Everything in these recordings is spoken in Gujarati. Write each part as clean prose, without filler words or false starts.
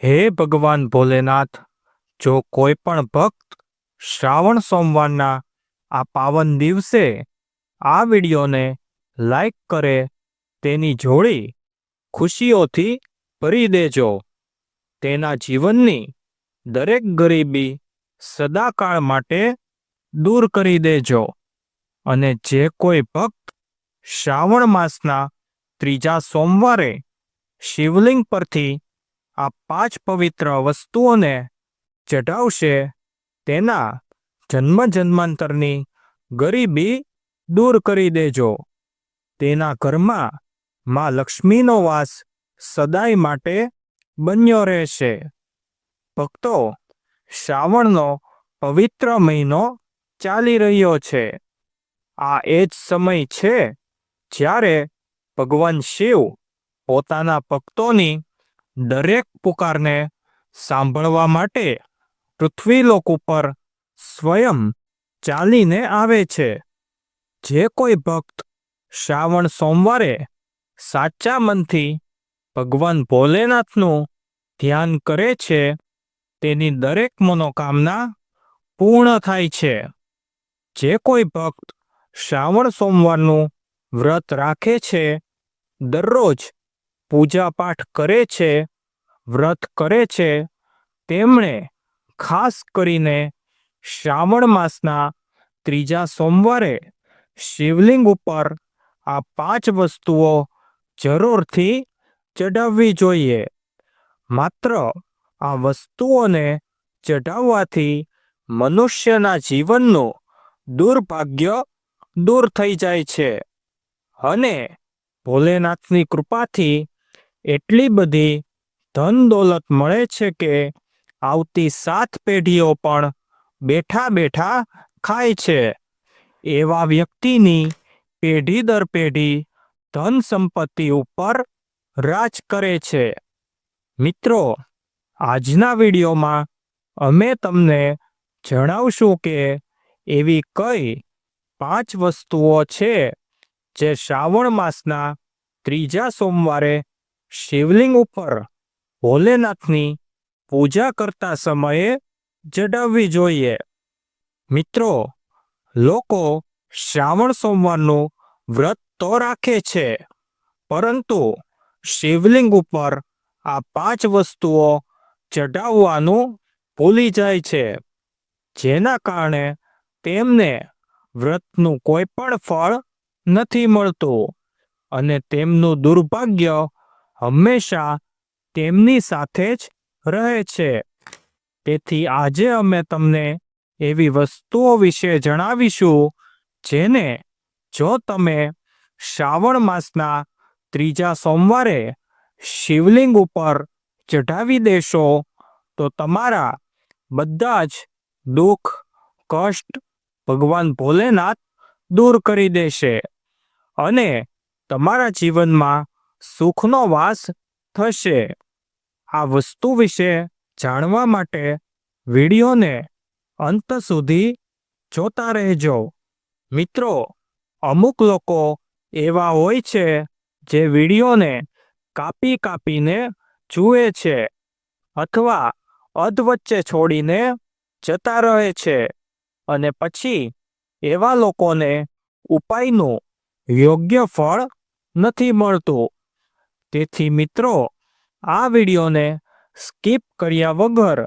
હે ભગવાન ભોલેનાથ, જો કોઈ પણ ભક્ત શ્રાવણ સોમવારના આ પાવન દિવસે આ વિડીયોને લાઈક કરે તેની જોડી ખુશીઓથી ભરી દેજો. તેના જીવનની દરેક ગરીબી સદાકાળ માટે દૂર કરી દેજો. અને જે કોઈ ભક્ત શ્રાવણ માસના ત્રીજા સોમવારે શિવલિંગ પરથી આ 5 પવિત્ર વસ્તુઓને ચઢાવશે, તેના જન્મ જન્માંતરની ગરીબી દૂર કરી દેજો. તેના ઘરમાં માં લક્ષ્મીનો વાસ સદાય માટે બન્યો રહેશે. ભક્તો, શ્રાવણનો પવિત્ર મહિનો ચાલી રહ્યો છે. આ એ જ સમય છે જ્યારે ભગવાન શિવ પોતાના ભક્તોની દરેક પુકારને સાંભળવા માટે પૃથ્વીલોક ઉપર સ્વયં ચાલીને આવે છે. જે કોઈ ભક્ત શ્રાવણ સોમવારે સાચા મનથી ભગવાન ભોલેનાથનું ધ્યાન કરે છે, તેની દરેક મનોકામના પૂર્ણ થાય છે. જે કોઈ ભક્ત શ્રાવણ સોમવારનું વ્રત રાખે છે, દરરોજ પૂજા પાઠ કરે છે, વ્રત કરે છે, તેમણે ખાસ કરીને શ્રાવણ માસના ત્રીજા સોમવારે શિવલિંગ ઉપર આ 5 વસ્તુઓ જરૂરથી ચઢાવવી જોઈએ. માત્ર આ વસ્તુઓને ચઢાવવાથી મનુષ્યના જીવનનું દુર્ભાગ્ય દૂર થઈ જાય છે અને ભોલેનાથની કૃપાથી એટલી બધી ધન દોલત મળે છે કે આવતી 7 પેઢીઓ પણ બેઠા બેઠા ખાય છે. એવા વ્યક્તિની પેઢી દર પેઢી ધન સંપત્તિ ઉપર રાજ કરે છે. મિત્રો, આજના વિડીયોમાં અમે તમને જણાવશું કે એવી કઈ 5 વસ્તુઓ છે જે શ્રાવણ માસના ત્રીજા સોમવારે શિવલિંગ ઉપર ભોલેનાથની પૂજા કરતા સમયે ચઢાવવી જોઈએ. મિત્રો, લોકો શ્રાવણ સોમવારનું વ્રત તો રાખે છે, પરંતુ શિવલિંગ ઉપર આ 5 વસ્તુઓ ચઢાવવાનું ભૂલી જાય છે, જેના કારણે તેમને વ્રતનું કોઈ પણ ફળ નથી મળતું અને તેમનું દુર્ભાગ્ય હંમેશા તેમની સાથે જ રહે છે. તેથી આજે અમે તમને એવી વસ્તુઓ વિશે જણાવીશું જેને જો તમે શ્રાવણ માસના ત્રીજા સોમવારે શિવલિંગ ઉપર ચઢાવી દેશો તો તમારા બધા જ દુઃખ કષ્ટ ભગવાન ભોલેનાથ દૂર કરી દેશે અને તમારા જીવનમાં સુખનો વાસ થશે. આ વસ્તુ વિશે જાણવા માટે વિડીયોને અંત સુધી જોતા રહેજો. મિત્રો, અમુક લોકો એવા હોય છે જે વિડીયોને કાપી કાપીને જુએ છે અથવા અધવચ્ચે છોડીને જતા રહે છે અને પછી એવા લોકોને ઉપાયનું યોગ્ય ફળ નથી મળતું. તેથી મિત્રો, આ વિડીયોને સ્કીપ કર્યા વગર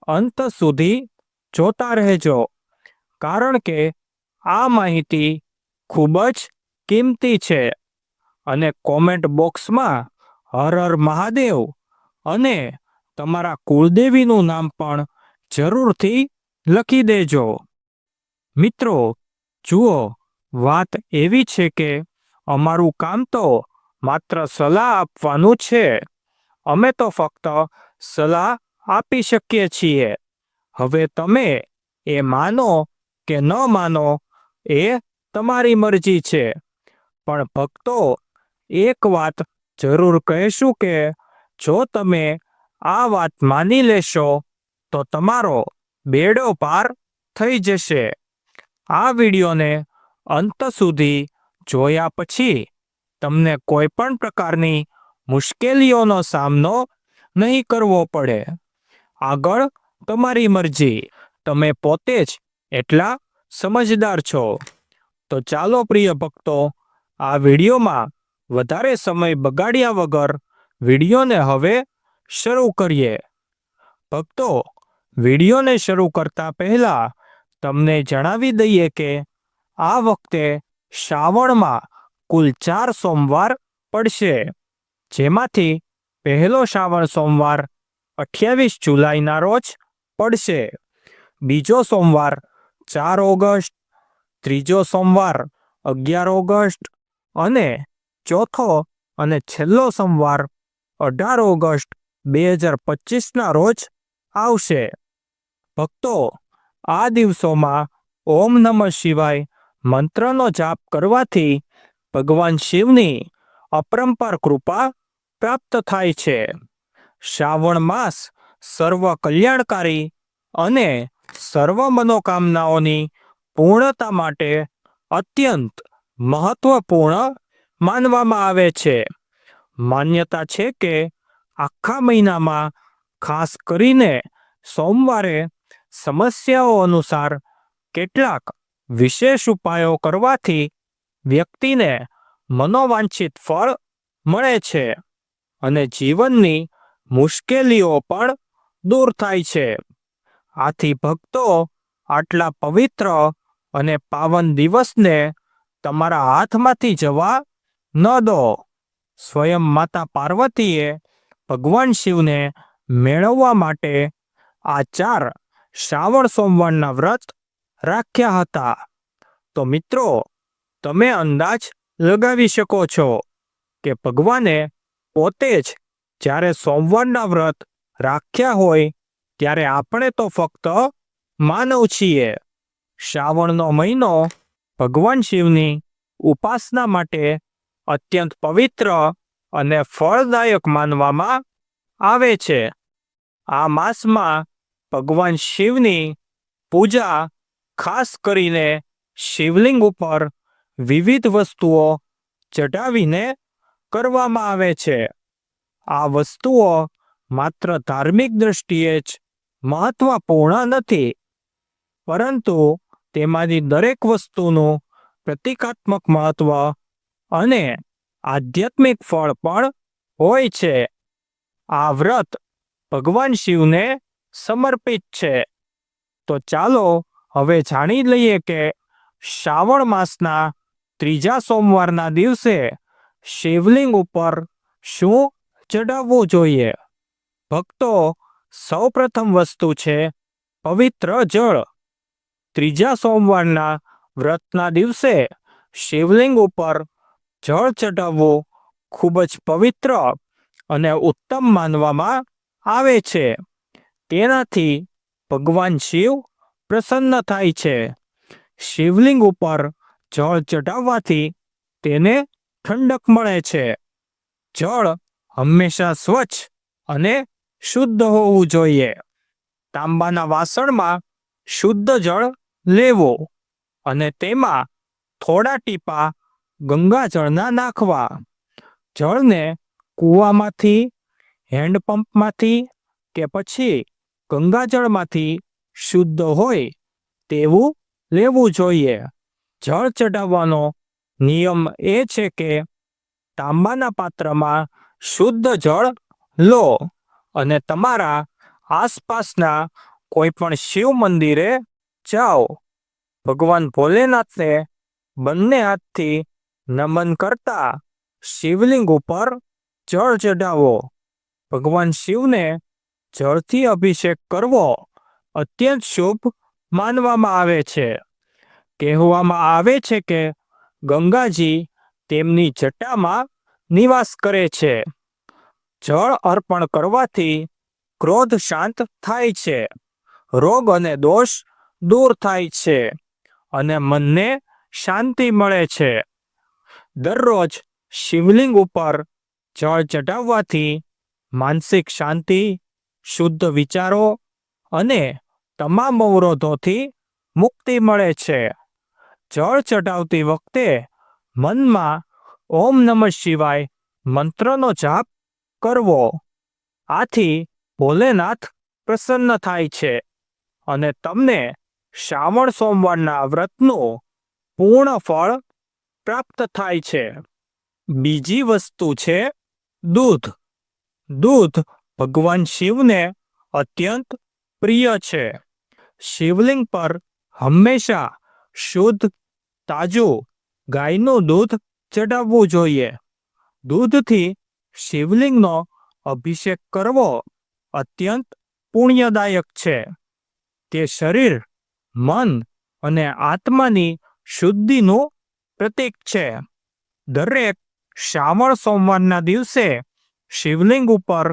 અંત સુધી જોતા રહેજો, કારણ કે આ માહિતી ખૂબ જ કિંમતી છે. અને કોમેન્ટ બોક્સમાં હર હર મહાદેવ અને તમારા કુળદેવીનું નામ પણ જરૂરથી લખી દેજો. મિત્રો, જુઓ, વાત એવી છે કે અમારું કામ તો માત્ર સલાહ આપવાનું છે. અમે તો ફક્ત સલાહ આપી શકીએ છીએ. હવે તમે એ માનો કે ન માનો એ તમારી મરજી છે. પણ ભક્તો, એક વાત જરૂર કહેશું કે જો તમે આ વાત માની લેશો તો તમારો બેડો પાર થઈ જશે. આ વિડીયોને અંત સુધી જોયા પછી તમને કોઈ પણ પ્રકારની મુશ્કેલીઓનો સામનો નહીં કરવો પડે. આગળ તમારી મરજી. તમે પોતે જ એટલા સમજદાર છો. તો ચાલો પ્રિય ભક્તો, આ વિડીયોમાં વધારે સમય બગાડ્યા વગર વિડીયોને હવે શરૂ કરીએ. ભક્તો, વિડીયોને શરૂ કરતા પહેલા તમને જણાવી દઈએ કે આ વખતે શ્રાવણમાં કુલ 4 સોમવાર પડશે, જેમાંથી પહેલો શ્રાવણ સોમવાર 28 જુલાઈના રોજ પડશે, બીજો સોમવાર 4 ઓગસ્ટ, ત્રીજો સોમવાર 11 ઓગસ્ટ અને ચોથો અને છેલ્લો સોમવાર 18 ઓગસ્ટ 2025ના રોજ આવશે. ભક્તો, આ દિવસોમાં ઓમ નમઃ શિવાય મંત્રનો જાપ કરવાથી ભગવાન શિવની અપરંપાર કૃપા પ્રાપ્ત થાય છે. શ્રાવણ માસ સર્વ કલ્યાણકારી અને સર્વ મનોકામનાઓની પૂર્ણતા માટે અત્યંત મહત્વપૂર્ણ માનવામાં આવે છે. માન્યતા છે કે આખા મહિનામાં ખાસ કરીને સોમવારે સમસ્યાઓ અનુસાર કેટલાક વિશેષ ઉપાયો કરવાથી વ્યક્તિને મનોવાંછિત ફળ મળે છે અને જીવનની મુશ્કેલીઓ પણ દૂર થાય છે. આથી ભક્તો, આટલા પવિત્ર અને પાવન દિવસને તમારા હાથમાંથી જવા ન દો. સ્વયં માતા પાર્વતીએ ભગવાન શિવને મેળવવા માટે આ 4 શ્રાવણ સોમવારના વ્રત રાખ્યા હતા. તો મિત્રો, તમે અંદાજ લગાવી શકો છો કે ભગવાને પોતે જ જ્યારે સોમવારના વ્રત રાખ્યા હોય ત્યારે આપણે તો ફક્ત માનવ છીએ. શ્રાવણનો મહિનો ભગવાન શિવની ઉપાસના માટે અત્યંત પવિત્ર અને ફળદાયક માનવામાં આવે છે. આ માસમાં ભગવાન શિવની પૂજા ખાસ કરીને શિવલિંગ ઉપર વિવિધ વસ્તુઓ ચઢાવીને કરવામાં આવે છે. આ વસ્તુઓ માત્ર ધાર્મિક દ્રષ્ટિએ જ મહત્વપૂર્ણ નથી, પરંતુ તેમાંની દરેક વસ્તુનું પ્રતીકાત્મક મહત્વ અને આધ્યાત્મિક ફળ પણ હોય છે. આ વ્રત ભગવાન શિવને સમર્પિત છે. તો ચાલો હવે જાણી લઈએ કે શ્રાવણ માસના ત્રીજા સોમવારના દિવસે શિવલિંગ ઉપર શું ચઢાવવું જોઈએ. ભક્તો, સૌપ્રથમ વસ્તુ છે પવિત્ર જળ. ત્રીજા સોમવારના વ્રતના દિવસે શિવલિંગ ઉપર જળ ચઢાવવું ખૂબ જ પવિત્ર અને ઉત્તમ માનવામાં આવે છે. તેનાથી ભગવાન શિવ પ્રસન્ન થાય છે. શિવલિંગ ઉપર જળ ચઢાવવાથી તેને ઠંડક મળે છે. જળ હંમેશા સ્વચ્છ અને શુદ્ધ હોવું જોઈએ. તાંબાના વાસણમાં શુદ્ધ જળ લેવું અને તેમાં થોડા ટીપા ગંગાજળના નાખવા. જળને કૂવામાંથી, હેન્ડપંપમાંથી કે પછી ગંગાજળમાંથી શુદ્ધ હોય તેવું લેવું જોઈએ. જળ ચઢાવવાનો નિયમ એ છે કે તાંબાના પાત્રમાં શુદ્ધ જળ લો અને તમારા આસપાસના કોઈ પણ શિવ મંદિરે જાઓ. ભગવાન ભોલેનાથને બંને હાથથી નમન કરતા શિવલિંગ ઉપર જળ ચઢાવો. ભગવાન શિવને જળથી અભિષેક કરવો અત્યંત શુભ માનવામાં આવે છે. કહેવામાં આવે છે કે ગંગાજી તેમની જટામાં નિવાસ કરે છે. જળ અર્પણ કરવાથી ક્રોધ શાંત થાય છે, રોગ અને દોષ દૂર થાય છે અને મનને શાંતિ મળે છે. દરરોજ શિવલિંગ ઉપર જળ ચઢાવવાથી માનસિક શાંતિ, શુદ્ધ વિચારો અને તમામ અવરોધોથી મુક્તિ મળે છે. જળ ચઢાવતી વખતે મનમાં ઓમ નમઃ શિવાય મંત્રનો જાપ કરવો. આથી ભોલેનાથ પ્રસન્ન થાય છે અને તમને શ્રાવણ સોમવારના વ્રતનું પૂર્ણ ફળ પ્રાપ્ત થાય છે. બીજી વસ્તુ છે દૂધ. દૂધ ભગવાન શિવને અત્યંત પ્રિય છે. શિવલિંગ પર હંમેશા શુદ્ધ તાજું ગાયનું દૂધ ચડાવવું જોઈએ. દૂધથી શિવલિંગનો અભિષેક કરવો અત્યંત પુણ્યદાયક છે. તે શરીર, મન અને આત્માની શુદ્ધિનું પ્રતીક છે. દરેક શ્રાવણ સોમવારના દિવસે શિવલિંગ ઉપર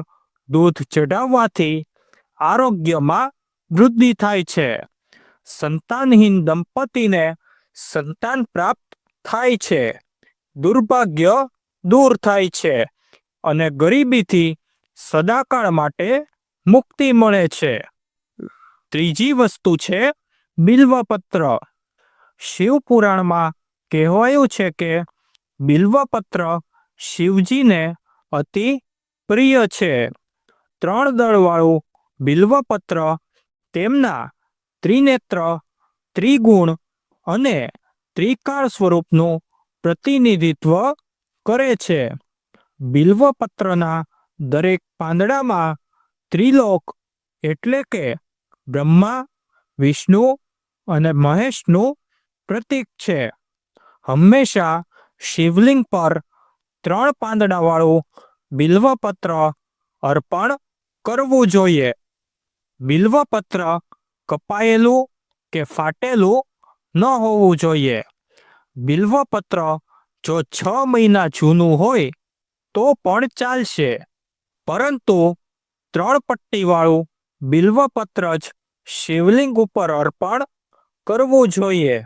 દૂધ ચઢાવવાથી આરોગ્યમાં વૃદ્ધિ થાય છે. સંતાનહીન દંપતીને સંતાન પ્રાપ્ત થાય છે. દુર્ભાગ્ય દૂર થાય છે અને ગરીબીથી સદાકાળ માટે મુક્તિ મળે છે. ત્રીજી વસ્તુ છે બિલ્વપત્ર. શિવપુરાણમાં કહેવાયું છે કે બિલ્વપત્ર શિવજીને અતિ પ્રિય છે. 3 દળવાળું બિલ્વપત્ર તેમના ત્રિનેત્ર, ત્રિગુણ અને ત્રિકાળ સ્વરૂપનું પ્રતિનિધિત્વ કરે છે. બિલ્વપત્રના દરેક પાંદડામાં ત્રિલોક એટલે કે બ્રહ્મા, વિષ્ણુ અને મહેશનું પ્રતીક છે. હંમેશા શિવલિંગ પર 3 પાંદડાવાળું બિલ્વપત્ર અર્પણ કરવું જોઈએ. બિલ્વપત્ર કપાયેલું કે ફાટેલું ન હોવું જોઈએ. બિલ્વપત્ર જો 6 મહિના જૂનું હોય તો પણ ચાલશે, પરંતુ 3 પટ્ટીવાળું બિલ્વપત્ર જ શિવલિંગ ઉપર અર્પણ કરવું જોઈએ.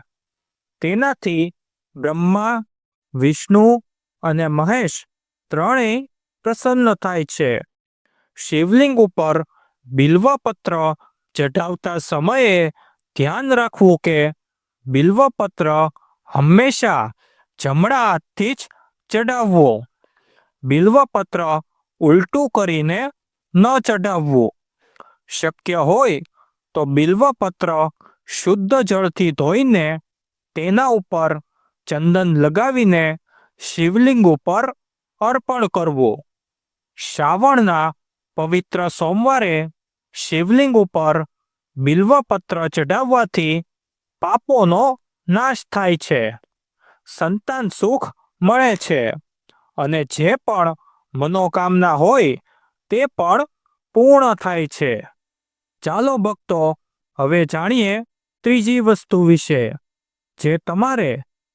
તેનાથી બ્રહ્મા, વિષ્ણુ અને મહેશ ત્રણેય પ્રસન્ન થાય છે. શિવલિંગ ઉપર બિલ્વપત્ર ચઢાવતા સમયે ધ્યાન રાખવું કે બિલ્વપત્ર હંમેશા જમણા હાથથી જ ચઢાવવું. બિલ્વપત્ર ઉલટું કરીને ન ચઢાવવું. શક્ય હોય તો બિલ્વપત્ર શુદ્ધ જળથી ધોઈને તેના ઉપર ચંદન લગાવીને શિવલિંગ ઉપર અર્પણ કરવું. શ્રાવણના પવિત્ર સોમવારે શિવલિંગ ઉપર બિલ્વપત્ર ચઢાવવાથી પાપોનો નાશ થાય છે, સંતાન સુખ મળે છે અને જે પણ મનોકામના હોય તે પણ પૂર્ણ થાય છે. ચાલો ભક્તો, હવે જાણીએ ત્રીજી વસ્તુ વિશે, જે તમારે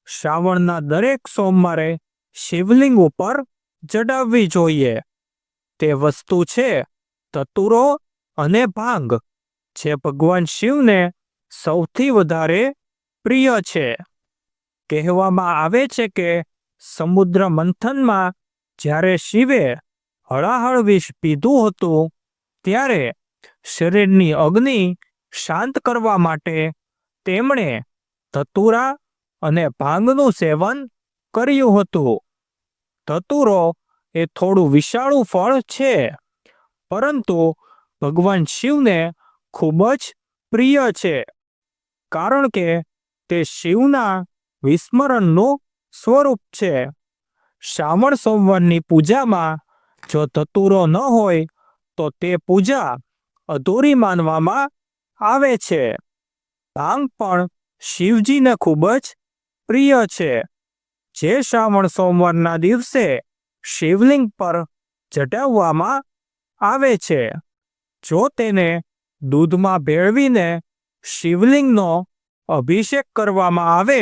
શ્રાવણના દરેક સોમવારે શિવલિંગ ઉપર ચડાવવી જોઈએ. તે વસ્તુ છે ધતૂરો અને ભાંગ, જે ભગવાન શિવને સૌથી વધારે પ્રિય છે. કહેવામાં આવે છે કે સમુદ્ર મંથનમાં જ્યારે શિવે હળાહળ વિષ પીધું હતું, ત્યારે શરીરની અગ્નિ શાંત કરવા માટે તેમણે ધતૂરા અને ભાંગનું સેવન કર્યું હતું. ધતૂરો એ થોડું વિષાળું ફળ છે, પરંતુ ભગવાન શિવને ખૂબ જ પ્રિય છે, કારણ કે તે શિવના વિસ્મરણનું સ્વરૂપ છે. શ્રાવણ સોમવારની પૂજામાં જો ધતૂરો ન હોય તો તે પૂજા અધૂરી માનવામાં આવે છે. ભાંગ પણ શિવજીને ખૂબ જ પ્રિય છે, જે શ્રાવણ સોમવારના દિવસે શિવલિંગ પર ચઢાવવામાં આવે છે. જો તેને દૂધમાં ભેળવીને શિવલિંગનો અભિષેક કરવામાં આવે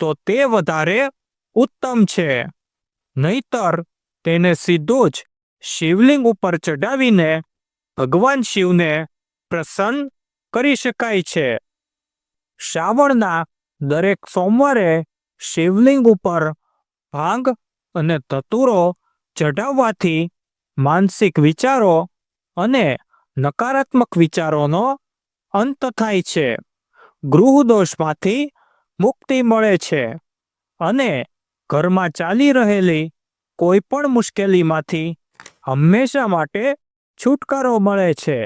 તો તે વધારે ઉત્તમ છે. નહીતર તેને સીધું જ શિવલિંગ ઉપર ચઢાવીને ભગવાન શિવને પ્રસન્ન કરી શકાય છે. શ્રાવણના દરેક સોમવારે શિવલિંગ ઉપર ભાંગ અને ધતૂરો ચઢાવવાથી માનસિક વિચારો અને નકારાત્મક વિચારોનો અંત થાય છે, ગૃહ દોષમાંથી મુક્તિ મળે છે અને ઘરમાં ચાલી રહેલી કોઈ પણ મુશ્કેલીમાંથી હંમેશા માટે છુટકારો મળે છે.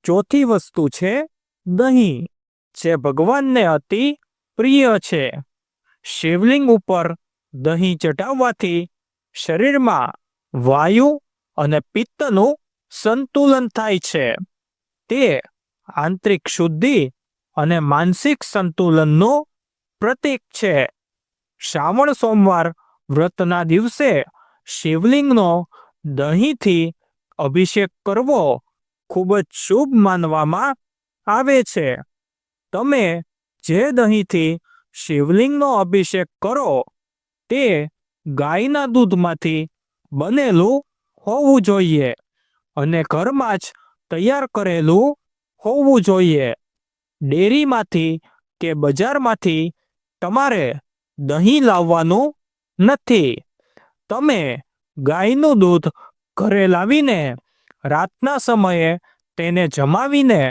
ચોથી વસ્તુ છે દહીં, જે ભગવાનને અતિ પ્રિય છે. શિવલિંગ ઉપર દહીં ચઢાવવાથી શરીરમાં વાયુ અને પિત્તનું સંતુલન થાય છે. તે આંતરિક શુદ્ધિ અને માનસિક સંતુલનનું પ્રતીક છે. શ્રાવણ સોમવાર વ્રતના દિવસે શિવલિંગનો દહીંથી અભિષેક કરવો ખૂબ જ શુભ માનવામાં આવે છે. તમે જે દહીંથી શિવલિંગનો અભિષેક કરો તે ગાયના દૂધમાંથી બનેલું હોવું જોઈએ અને ઘરમાં જ તૈયાર કરેલું હોવું જોઈએ. ડેરીમાંથી કે બજારમાંથી તમારે દહીં લાવવાનું નથી. તમે ગાયનું દૂધ ઘરે લાવીને રાતના સમયે તેને જમાવીને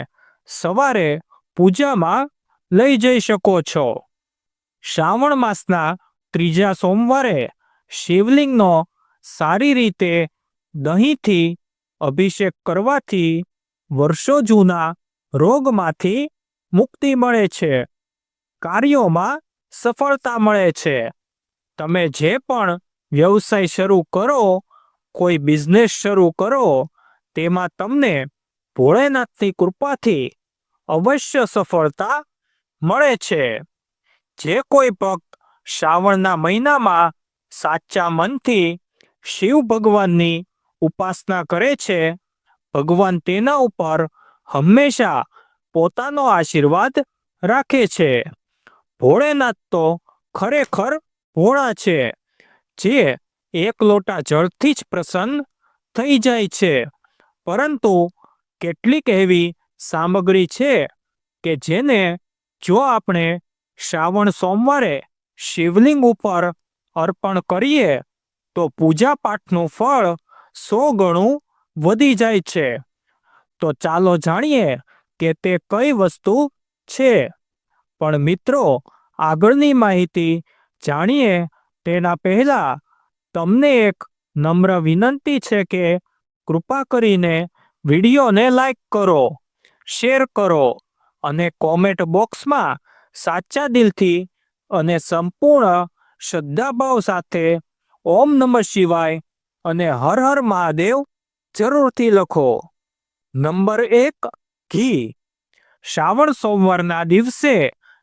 સવારે પૂજામાં લઈ જઈ શકો છો. શ્રાવણ માસના ત્રીજા સોમવારે શિવલિંગનો સારી રીતે દહીંથી અભિષેક કરવાથી વર્ષો જૂના રોગમાંથી મુક્તિ મળે છે. કાર્યોમાં સફળતા મળે છે. તમે જે પણ વ્યવસાય શરૂ કરો, કોઈ બિઝનેસ શરૂ કરો, તેમાં તમને ભોળેનાથની કૃપાથી અવશ્ય સફળતા મળે છે. જે કોઈ ભક્ત શ્રાવણના મહિનામાં સાચા મનથી શિવ ભગવાનની ઉપાસના કરે છે, ભગવાન તેના ઉપર હંમેશા પોતાનો આશીર્વાદ રાખે છે. ભોળેનાથ તો ખરેખર ભોળા છે, જે એક લોટા જળથી જ પ્રસન્ન થઈ જાય છે. પરંતુ કેટલીક એવી સામગ્રી છે કે જેને જો આપણે શ્રાવણ સોમવારે શિવલિંગ ઉપર અર્પણ કરીએ તો પૂજા પાઠનું ફળ 100 ગણું વધી જાય છે. તો ચાલો જાણીએ કે તે કઈ વસ્તુ છે. પણ મિત્રો, આગળની માહિતી જાણીએ તેના પહેલા તમને એક નમ્ર વિનંતી છે કે કૃપા કરીને વિડીયોને લાઈક કરો, શેર કરો અને કોમેન્ટ બોક્સમાં સાચા દિલથી અને સંપૂર્ણ શ્રદ્ધાભાવ સાથે ઓમ નમઃ શિવાય અને હર હર મહાદેવ જરૂરથી લખો. નંબર 1, ઘી. શ્રાવણ સોમવારના દિવસે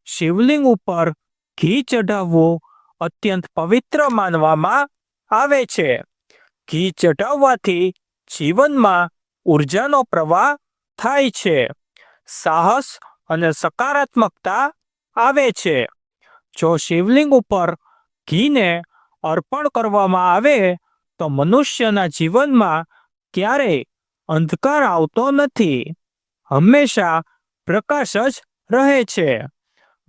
શિવલિંગ ઉપર ઘી ચઢાવવું અત્યંત પવિત્ર માનવામાં આવે છે. ઘી ચઢાવવાથી જીવનમાં ઉર્જાનો પ્રવાહ થાય છે, સાહસ અને સકારાત્મકતા આવે છે. જો શિવલિંગ ઉપર ઘીને અર્પણ કરવામાં આવે તો મનુષ્યના જીવનમાં ક્યારેય અંધકાર આવતો નથી, હંમેશા પ્રકાશ જ રહે છે.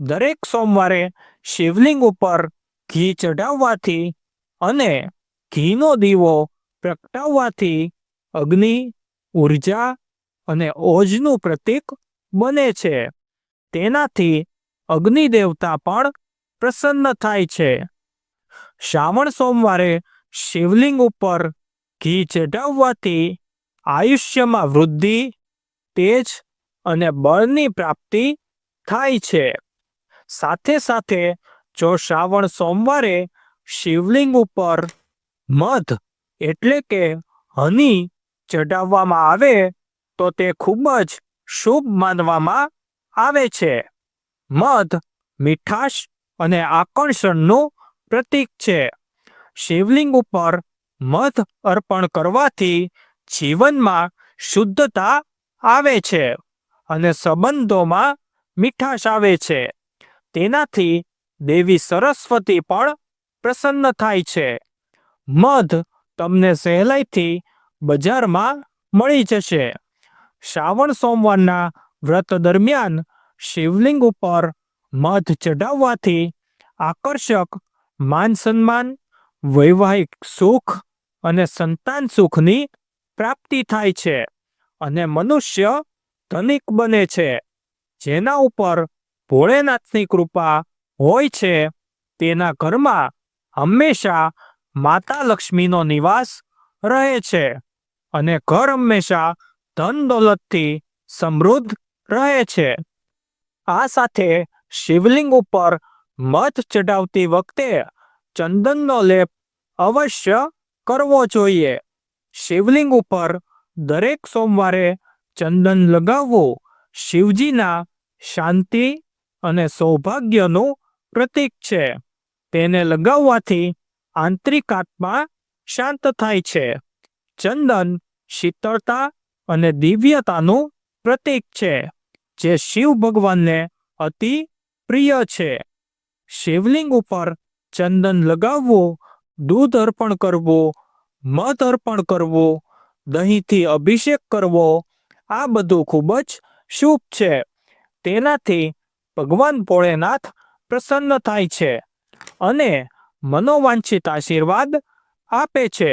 દરેક સોમવારે શિવલિંગ ઉપર ઘી ચઢાવવાથી અને ઘીનો દીવો પ્રગટાવવાથી અગ્નિ, ઉર્જા અને ઓજનું પ્રતીક બને છે. તેનાથી અગ્નિ દેવતા પણ પ્રસન્ન થાય છે. શ્રાવણ સોમવારે શિવલિંગ ઉપર ઘી ચઢાવવાથી આયુષ્યમાં વૃદ્ધિ, તેજ અને બળની પ્રાપ્તિ થાય છે. સાથે સાથે જો શ્રાવણ સોમવારે શિવલિંગ ઉપર મધ એટલે કે હની ચઢાવવામાં આવે તો તે ખૂબ જ શુભ માનવામાં આવે છે. મધ મીઠાશ અને આકર્ષણનું પ્રતીક છે. શિવલિંગ ઉપર મધ અર્પણ કરવાથી જીવનમાં શુદ્ધતા આવે છે અને સંબંધોમાં મીઠાશ આવે છે. તેનાથી દેવી સરસ્વતી પણ પ્રસન્ન થાય છે. મધ તમને સહેલાઈથી બજારમાં મળી જશે. શ્રાવણ સોમવારના વ્રત દરમિયાન શિવલિંગ ઉપર મધ ચઢાવવાથી આકર્ષક માન સન્માન, વૈવાહિક સુખ અને સંતાન સુખની પ્રાપ્તિ થાય છે અને મનુષ્ય ધનિક બને છે. જેના ઉપર ભોળેનાથની કૃપા હોય છે તેના ઘરમાં હંમેશા માતા લક્ષ્મીનો નિવાસ રહે છે અને ઘર હંમેશા ધન દોલતથી સમૃદ્ધ રહે છે. આ સાથે શિવલિંગ ઉપર મધ ચડાવતી વખતે ચંદનનો લેપ અવશ્ય કરવો જોઈએ. શિવલિંગ ઉપર દરેક સોમવારે ચંદન લગાવવું શિવજીના શાંતિ અને સૌભાગ્યનું પ્રતીક છે. તેને લગાવવાથી આંતરિક આત્મા શાંત થાય છે. ચંદન શીતળતા અને દિવ્યતાનું પ્રતીક છે, જે શિવ ભગવાનને અતિ પ્રિય છે. શિવલિંગ ઉપર ચંદન લગાવવું, દૂધ અર્પણ કરવું, મધ અર્પણ કરવું, દહીંથી અભિષેક કરવો, આ બધું ખૂબ જ શુભ છે. તેનાથી ભગવાન ભોળેનાથ પ્રસન્ન થાય છે અને મનોવાંછિત આશીર્વાદ આપે છે.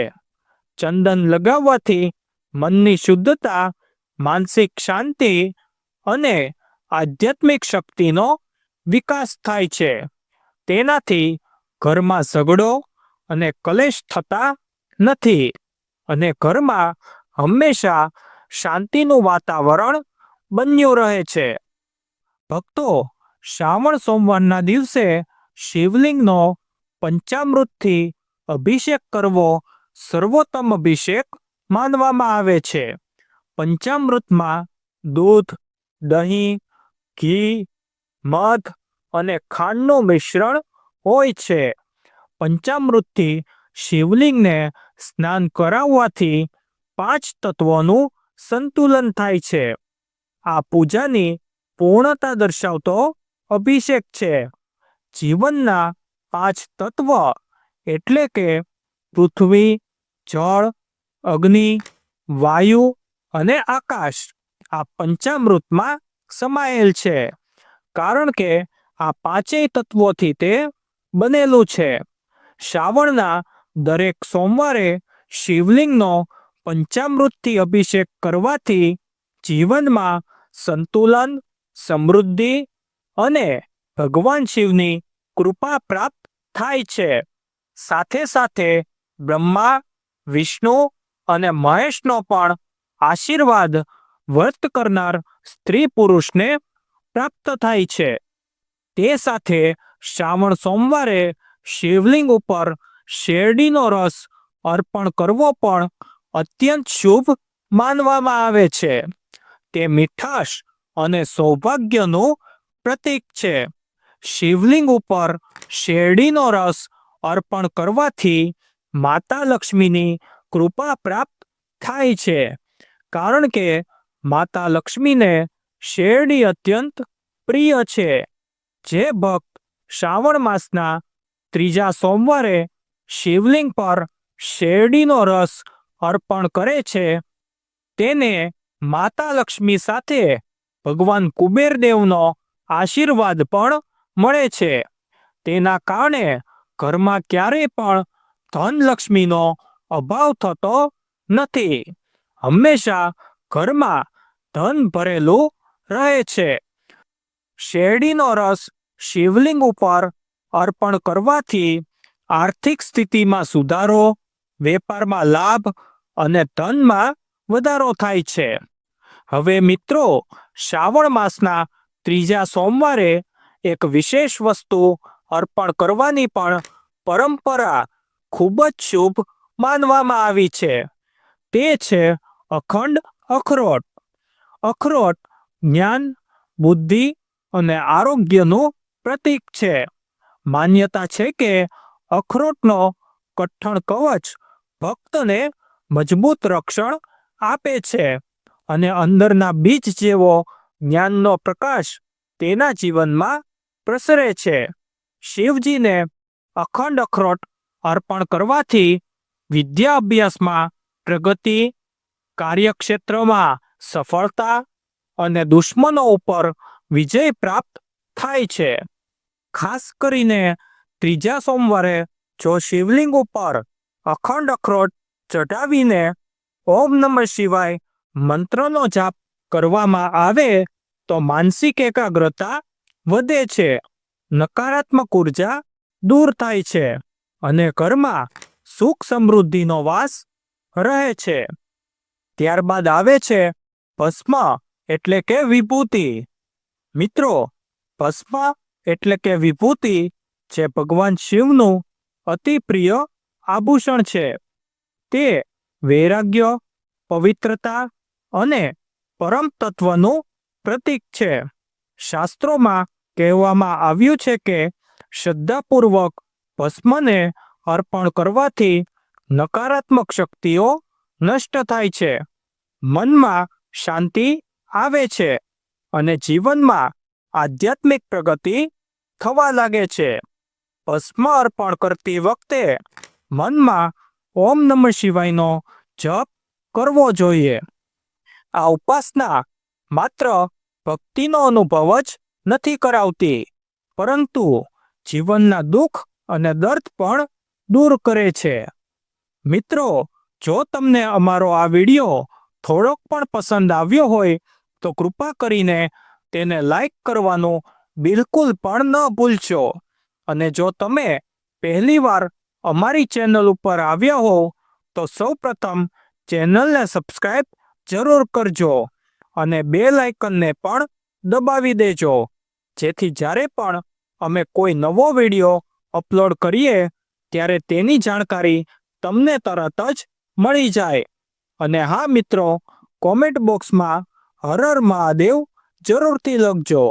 ચંદન લગાવવાથી મનની શુદ્ધતા, માનસિક શાંતિ અને આધ્યાત્મિક શક્તિનો વિકાસ થાય છે. તેનાથી ઘરમાં ઝઘડો અને કલેશ થતા નથી અને ઘરમાં હંમેશા શાંતિનું વાતાવરણ બન્યું રહે છે. ભક્તો, શ્રાવણ સોમવારના દિવસે શિવલિંગનો પંચામૃતથી અભિષેક કરવો સર્વોત્તમ અભિષેક માનવામાં આવે છે. પંચામૃતમાં દૂધ, દહીં, ઘી, મધ અને ખાંડનું મિશ્રણ હોય છે. પંચામૃતથી શિવલિંગને સ્નાન કરાવવાથી 5 તત્વોનું સંતુલન થાય છે. આ પૂજાની પૂર્ણતા દર્શાવતો અભિષેક છે. જીવનના 5 તત્વ એટલે કે પૃથ્વી, જળ, અગ્નિ, વાયુ અને આકાશ આ પંચામૃતમાં સમાયેલ છે, કારણ કે આ 5 તત્વોથી તે બનેલું છે. શ્રાવણના દરેક સોમવારે શિવલિંગનો પંચામૃતથી અભિષેક કરવાથી જીવનમાં સંતુલન, સમૃદ્ધિ અને ભગવાન શિવની કૃપા પ્રાપ્ત થાય છે. સાથે સાથે બ્રહ્મા, વિષ્ણુ અને મહેશનો પણ આશીર્વાદ વ્રત કરનાર સ્ત્રી પુરુષને પ્રાપ્ત થાય છે. તે સાથે શ્રાવણ સોમવારે શિવલિંગ ઉપર શેરડીનો રસ અર્પણ કરવો પણ અત્યંત શુભ માનવામાં આવે છે. તે મીઠાશ અને સૌભાગ્યનું પ્રતીક છે. શિવલિંગ ઉપર શેરડીનો રસ અર્પણ કરવાથી માતા લક્ષ્મીની કૃપા પ્રાપ્ત થાય છે, કારણ કે માતા લક્ષ્મીને શેરડી અત્યંત પ્રિય છે. જે ભક્ત શ્રાવણ માસના 3જા સોમવારે શિવલિંગ પર શેરડીનો રસ અર્પણ કરે છે, તેને માતા લક્ષ્મી સાથે ભગવાન કુબેરદેવનો આશીર્વાદ પણ મળે છે. તેના કારણે ઘરમાં ક્યારેય પણ ધનલક્ષ્મીનો અભાવ થતો નથી. હંમેશા ઘરમાં ધન ભરેલું રહે છે. શેરડીનો રસ શિવલિંગ ઉપર અર્પણ કરવાથી આર્થિક સ્થિતિમાં સુધારો, વેપારમાં લાભ અને ધનમાં વધારો થાય છે. હવે મિત્રો, શ્રાવણ માસના 3જા સોમવારે એક વિશેષ વસ્તુ અર્પણ કરવાની પણ પરંપરા ખૂબ જ શુભ માનવામાં આવી છે. તે છે અખંડ અખરોટ. અખરોટ જ્ઞાન, બુદ્ધિ અને આરોગ્યનું પ્રતીક છે. માન્યતા છે કે અખરોટનો કઠણ કવચ ભક્તને મજબૂત રક્ષણ આપે છે અને અંદરના બીજ જેવો જ્ઞાનનો પ્રકાશ તેના જીવનમાં પ્રસરે છે. શિવજીને અખંડ અખરોટ અર્પણ કરવાથી વિદ્યા અભ્યાસમાં પ્રગતિ, કાર્યક્ષેત્રમાં સફળતા અને દુશ્મનો ઉપર વિજય પ્રાપ્ત થાય છે. ખાસ કરીને 3જા સોમવારે જો શિવલિંગ ઉપર અખંડ અખરોટ ચઢાવીને ઓમ નમઃ શિવાય મંત્રનો જાપ કરવામાં આવે તો માનસિક એકાગ્રતા વધે છે, નકારાત્મક ઉર્જા દૂર થાય છે અને ઘરમાં સુખ સમૃદ્ધિનો વાસ રહે છે. ત્યારબાદ આવે છે ભસ્મ એટલે કે વિભૂતિ. મિત્રો, ભસ્મ એટલે કે વિભૂતિ જે ભગવાન શિવનું અતિ પ્રિય આભૂષણ છે. તે વૈરાગ્ય, પવિત્રતા અને પરમ તત્વનું પ્રતીક છે. શાસ્ત્રોમાં કહેવામાં આવ્યું છે કે શ્રદ્ધાપૂર્વક ભસ્મને અર્પણ કરવાથી નકારાત્મક શક્તિઓ નષ્ટ થાય છે, મનમાં શાંતિ આવે છે અને જીવનમાં આધ્યાત્મિક પ્રગતિ થવા લાગે છે. ભસ્મ અર્પણ કરતી વખતે મનમાં ઓમ નમઃ શિવાયનો જપ કરવો જોઈએ. આ ઉપાસના માત્ર ભક્તિનો અનુભવ જ નથી કરાવતી, પરંતુ જીવનના દુઃખ અને દર્દ પણ દૂર કરે છે. મિત્રો, જો તમને અમારો આ વિડીયો થોડોક પણ પસંદ આવ્યો હોય તો કૃપા કરીને તેને લાઈક કરવાનું બિલકુલ પણ ન ભૂલશો. અને જો તમે પહેલીવાર અમારી ચેનલ ઉપર આવ્યા હો તો સૌપ્રથમ ચેનલને સબસ્ક્રાઇબ જરૂર કરજો અને બેલ આઇકનને પણ દબાવી દેજો, જેથી જ્યારે પણ અમે કોઈ નવો વિડીયો અપલોડ કરીએ ત્યારે તેની જાણકારી તમને તરત જ મળી જાય. અને હા મિત્રો, કોમેન્ટ બોક્સમાં હર હર મહાદેવ જરૂરથી લખજો.